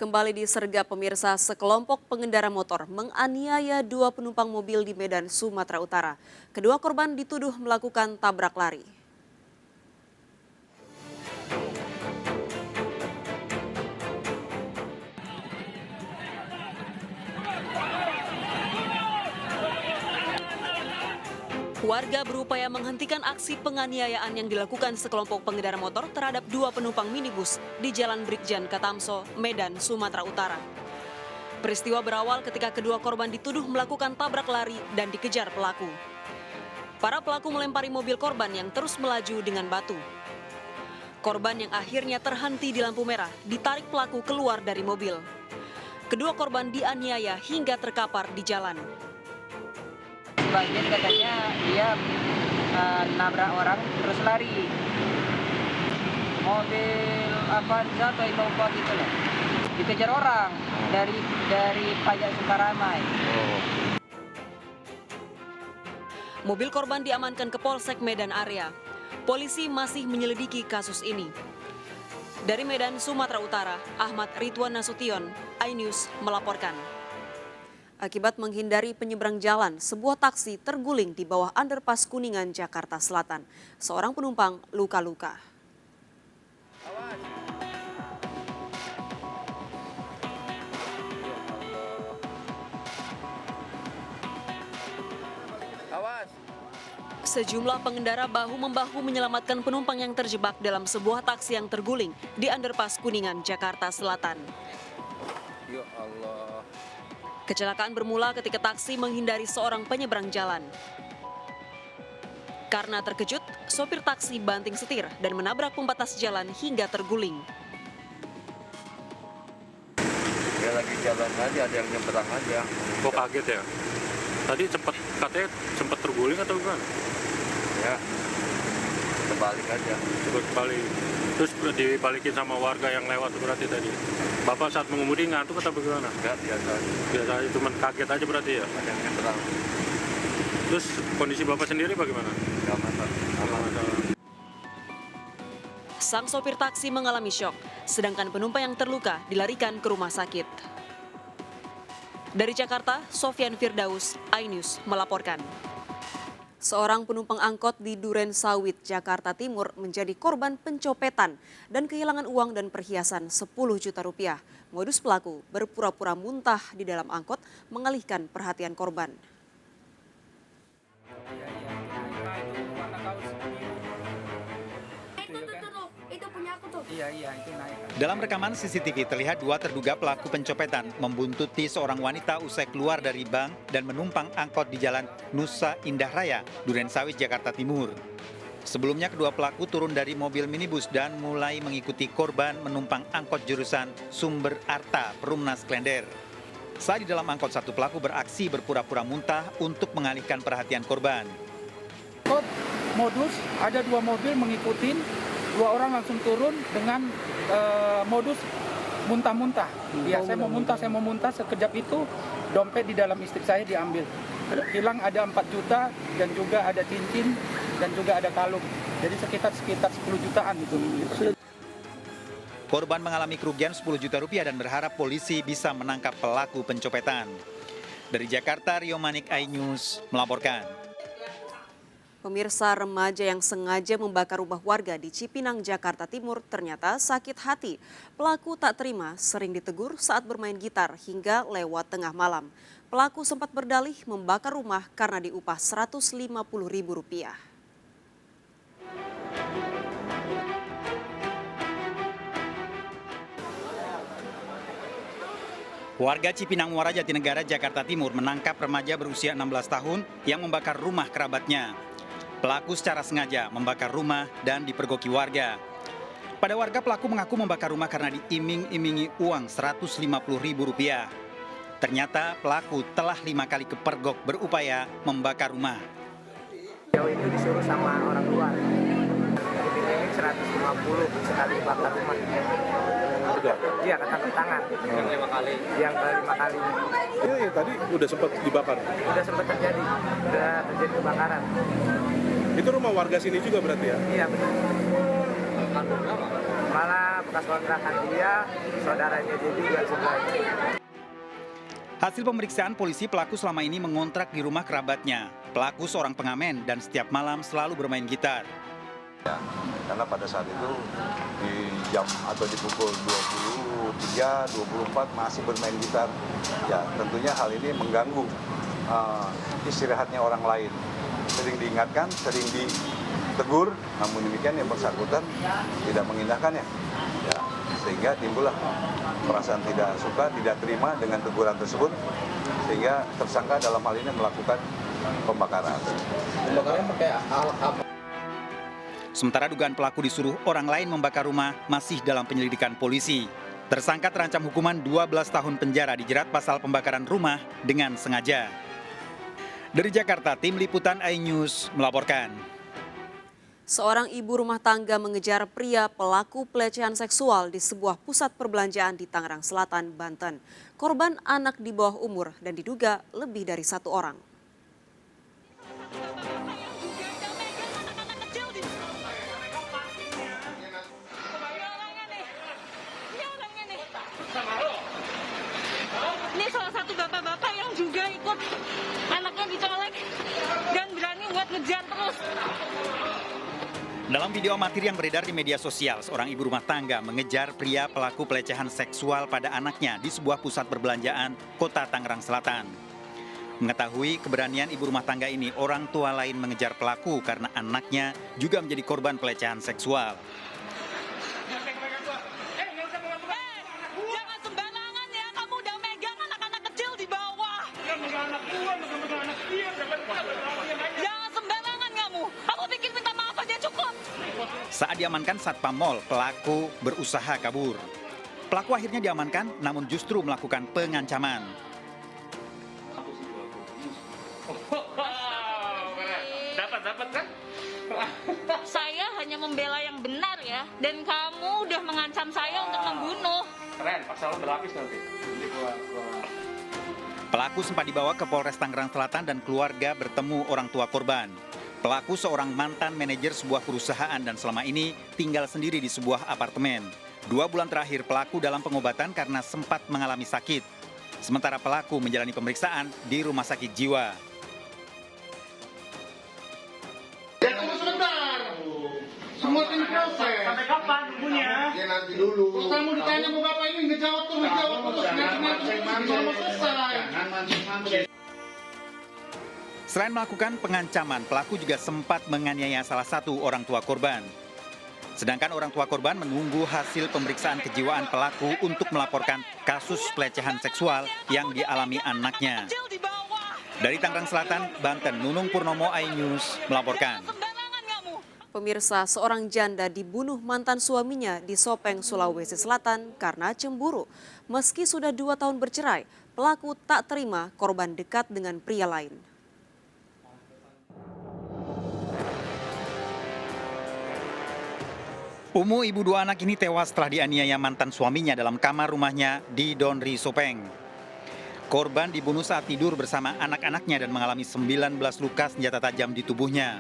Kembali disergap pemirsa, sekelompok pengendara motor menganiaya dua penumpang mobil di Medan, Sumatera Utara. Kedua korban dituduh melakukan tabrak lari. Warga berupaya menghentikan aksi penganiayaan yang dilakukan sekelompok pengendara motor terhadap dua penumpang minibus di Jalan Brigjen Katamso, Medan, Sumatera Utara. Peristiwa berawal ketika kedua korban dituduh melakukan tabrak lari dan dikejar pelaku. Para pelaku melempari mobil korban yang terus melaju dengan batu. Korban yang akhirnya terhenti di lampu merah ditarik pelaku keluar dari mobil. Kedua korban dianiaya hingga terkapar di jalan. Sebagian katanya dia nabrak orang terus lari. Mobil Avanza atau Ipopo gitu loh. Dikejar orang dari pajak Sukaramai. Mobil korban diamankan ke Polsek Medan area. Polisi masih menyelidiki kasus ini. Dari Medan, Sumatera Utara, Ahmad Ridwan Nasution, iNews melaporkan. Akibat menghindari penyeberang jalan, sebuah taksi terguling di bawah underpass Kuningan, Jakarta Selatan. Seorang penumpang luka-luka. Sejumlah pengendara bahu-membahu menyelamatkan penumpang yang terjebak dalam sebuah taksi yang terguling di underpass Kuningan, Jakarta Selatan. Ya Allah. Kecelakaan bermula ketika taksi menghindari seorang penyeberang jalan. Karena terkejut, sopir taksi banting setir dan menabrak pembatas jalan hingga terguling. Dia lagi jalan aja, ada yang nyebrang aja. Kok kaget ya? Tadi katanya sempat terguling atau gimana? Ya, terbalik aja. Sempat balik. Terus dibalikin sama warga yang lewat berarti tadi. Bapak saat mengemudi ngantuk atau bagaimana? Enggak, biasa. Biasa aja, cuma kaget aja berarti ya? Ada yang nyebrang. Terus kondisi Bapak sendiri bagaimana? Enggak masalah. Sang sopir taksi mengalami syok, sedangkan penumpang yang terluka dilarikan ke rumah sakit. Dari Jakarta, Sofyan Firdaus, iNews melaporkan. Seorang penumpang angkot di Duren Sawit, Jakarta Timur menjadi korban pencopetan dan kehilangan uang dan perhiasan 10 juta rupiah. Modus pelaku berpura-pura muntah di dalam angkot mengalihkan perhatian korban. Itu punya aku tuh. Iya, itu naik. Dalam rekaman CCTV terlihat dua terduga pelaku pencopetan membuntuti seorang wanita usai keluar dari bank dan menumpang angkot di Jalan Nusa Indah Raya, Duren Sawit, Jakarta Timur. Sebelumnya kedua pelaku turun dari mobil minibus dan mulai mengikuti korban menumpang angkot jurusan Sumber Arta, Perumnas Klender. Saat di dalam angkot, satu pelaku beraksi berpura-pura muntah untuk mengalihkan perhatian korban. Modus ada dua mobil mengikuti, dua orang langsung turun dengan modus muntah-muntah. Ya, saya mau muntah, sekejap itu dompet di dalam istri saya diambil. Hilang ada 4 juta dan juga ada cincin dan juga ada kalung. Jadi sekitar 10 jutaan itu. Korban mengalami kerugian 10 juta rupiah dan berharap polisi bisa menangkap pelaku pencopetan. Dari Jakarta, Rio Manik, iNews melaporkan. Pemirsa, remaja yang sengaja membakar rumah warga di Cipinang, Jakarta Timur ternyata sakit hati. Pelaku tak terima, sering ditegur saat bermain gitar hingga lewat tengah malam. Pelaku sempat berdalih membakar rumah karena diupah Rp150.000. Warga Cipinang Muara Jatinegara, Jakarta Timur menangkap remaja berusia 16 tahun yang membakar rumah kerabatnya. Pelaku secara sengaja membakar rumah dan dipergoki warga. Pada warga, pelaku mengaku membakar rumah karena diiming-imingi uang Rp150.000. Ternyata pelaku telah 5 kali kepergok berupaya membakar rumah. Jauh ini disuruh sama orang luar. Dibilangin 150 sekali bakar rumah. Iya, kata tangan. Yang 5 kali. Yang ke-5 kali. Iya, tadi udah sempat dibakar. Udah sempat terjadi kebakaran. Itu rumah warga sini juga berarti ya? Iya benar. Malah bekas kontrakan dia, saudaranya dia juga sebelahnya. Hasil pemeriksaan polisi, pelaku selama ini mengontrak di rumah kerabatnya. Pelaku seorang pengamen dan setiap malam selalu bermain gitar. Ya, karena pada saat itu di jam atau di pukul 23, 24 masih bermain gitar. Ya, tentunya hal ini mengganggu istirahatnya orang lain. Sering diingatkan, sering ditegur, namun demikian yang bersangkutan tidak mengindahkannya. Ya, sehingga timbullah perasaan tidak suka, tidak terima dengan teguran tersebut, sehingga tersangka dalam hal ini melakukan pembakaran. Pembakarannya pakai apa? Sementara dugaan pelaku disuruh orang lain membakar rumah masih dalam penyelidikan polisi. Tersangka terancam hukuman 12 tahun penjara dijerat pasal pembakaran rumah dengan sengaja. Dari Jakarta, Tim Liputan iNews melaporkan. Seorang ibu rumah tangga mengejar pria pelaku pelecehan seksual di sebuah pusat perbelanjaan di Tangerang Selatan, Banten. Korban anak di bawah umur dan diduga lebih dari 1 orang. Ini salah satu bapak-bapak yang juga ikut anaknya dicolek dan berani buat ngejar terus. Dalam video amatir yang beredar di media sosial, seorang ibu rumah tangga mengejar pria pelaku pelecehan seksual pada anaknya di sebuah pusat perbelanjaan Kota Tangerang Selatan. Mengetahui keberanian ibu rumah tangga ini, orang tua lain mengejar pelaku karena anaknya juga menjadi korban pelecehan seksual. Jangan sembarangan ya, kamu udah megang anak-anak kecil di bawah. Jangan sembarangan kamu. Aku pikir minta maaf aja cukup. Saat diamankan Satpam Mall, pelaku berusaha kabur. Pelaku akhirnya diamankan, namun justru melakukan pengancaman. Dapat kan? Saya hanya membela yang benar ya, dan kamu udah mengancam saya untuk membunuh. Keren, pasal berlapis nanti. Pelaku sempat dibawa ke Polres Tangerang Selatan dan keluarga bertemu orang tua korban. Pelaku seorang mantan manajer sebuah perusahaan dan selama ini tinggal sendiri di sebuah apartemen. 2 bulan terakhir pelaku dalam pengobatan karena sempat mengalami sakit. Sementara pelaku menjalani pemeriksaan di rumah sakit jiwa. Ya tunggu sebentar. Semua tim proses. Sampai kapan nunggunya? Ya nanti dulu. Terus kamu ditanya mau bapak ini ngejawab terus. Nanti selesai. Selain melakukan pengancaman, pelaku juga sempat menganiaya salah satu orang tua korban. Sedangkan orang tua korban menunggu hasil pemeriksaan kejiwaan pelaku untuk melaporkan kasus pelecehan seksual yang dialami anaknya. Kecil di bawah. Dari Tangerang Selatan, Banten, Nunung Purnomo iNews melaporkan. Sembarangan kamu. Pemirsa, seorang janda dibunuh mantan suaminya di Sopeng, Sulawesi Selatan karena cemburu. Meski sudah 2 tahun bercerai, pelaku tak terima korban dekat dengan pria lain. Umu, ibu 2 anak ini tewas setelah dianiaya mantan suaminya dalam kamar rumahnya di Donri, Sopeng. Korban dibunuh saat tidur bersama anak-anaknya dan mengalami 19 luka senjata tajam di tubuhnya.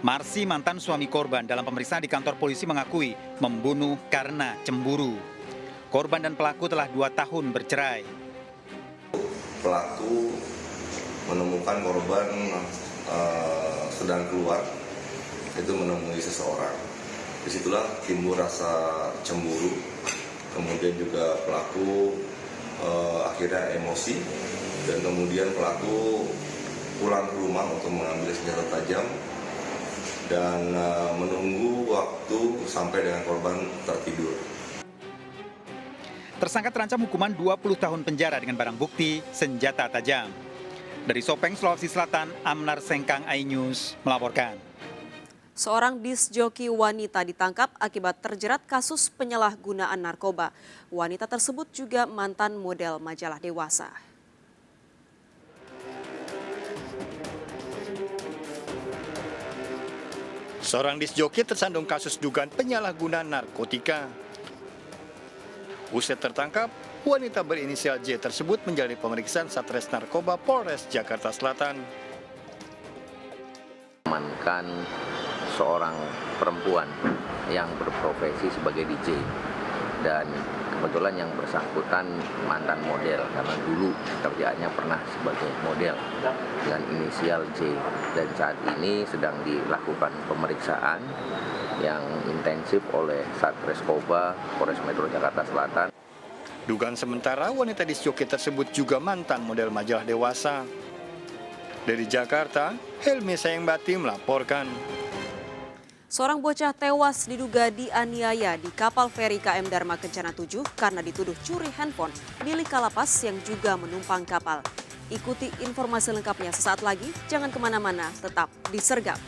Marsi, mantan suami korban, dalam pemeriksaan di kantor polisi mengakui membunuh karena cemburu. Korban dan pelaku telah 2 tahun bercerai. Pelaku menemukan korban sedang keluar, itu menemui seseorang. Disitulah timbul rasa cemburu, kemudian juga pelaku akhirnya emosi, dan kemudian pelaku pulang ke rumah untuk mengambil senjata tajam dan menunggu waktu sampai dengan korban tertidur. Tersangka terancam hukuman 20 tahun penjara dengan barang bukti senjata tajam. Dari Sopeng, Sulawesi Selatan, Amnar Sengkang iNews melaporkan. Seorang disjoki wanita ditangkap akibat terjerat kasus penyalahgunaan narkoba. Wanita tersebut juga mantan model majalah dewasa. Seorang disjoki tersandung kasus dugaan penyalahgunaan narkotika. Usai tertangkap, wanita berinisial J tersebut menjalani pemeriksaan Satres Narkoba Polres Jakarta Selatan. Amankan seorang perempuan yang berprofesi sebagai DJ dan kebetulan yang bersangkutan mantan model karena dulu kerjaannya pernah sebagai model dengan inisial J, dan saat ini sedang dilakukan pemeriksaan yang intensif oleh Satreskoba Polres Metro Jakarta Selatan. Dugaan sementara wanita disc joki tersebut juga mantan model majalah dewasa. Dari Jakarta, Helmi Sayengbati melaporkan. Seorang bocah tewas diduga dianiaya di kapal feri KM Dharma Kencana 7 karena dituduh curi handphone milik kalapas yang juga menumpang kapal. Ikuti informasi lengkapnya sesaat lagi, jangan kemana-mana, tetap di Sergap.